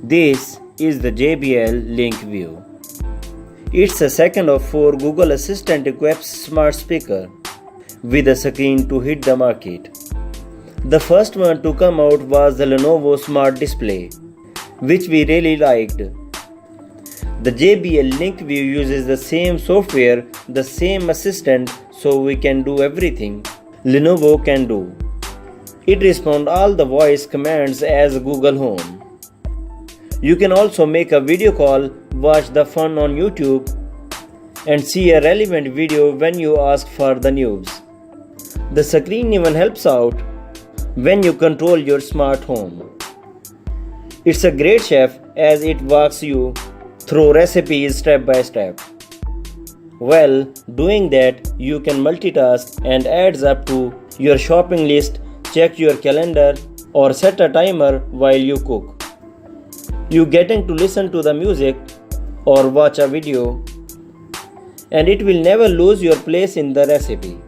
This is the JBL Link View. It's a second of 4 Google Assistant equipped smart speaker with a screen to hit the market. The first one to come out was the Lenovo Smart Display, which we really liked. The JBL Link View uses the same software, the same assistant, so we can do everything Lenovo can do. It responds all the voice commands as Google Home. You can also make a video call, watch the fun on YouTube, and see a relevant video when you ask for the news. The screen even helps out when you control your smart home. It's a great chef as it walks you through recipes step by step. Well, doing that, you can multitask and adds up to your shopping list, check your calendar, or set a timer while you cook. You getting to listen to the music or watch a video, and it will never lose your place in the recipe.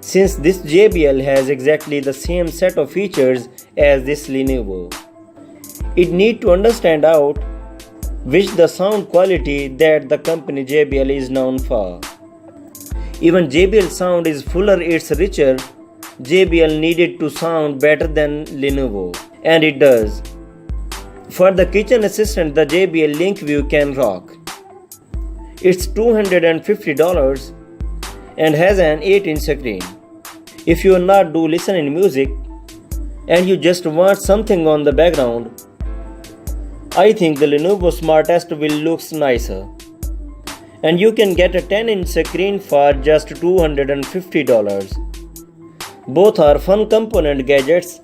Since this JBL has exactly the same set of features as this Lenovo, it need to understand out which the sound quality that the company JBL is known for. Even JBL sound is fuller, it's richer. JBL needed to sound better than Lenovo, and it does. For the kitchen assistant, the JBL Link View can rock. It's $250 and has an 8-inch screen. If you are not do listening music and you just want something on the background, I think the Lenovo Smart will look nicer. And you can get a 10-inch screen for just $250. Both are fun component gadgets.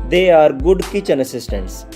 They are good kitchen assistants.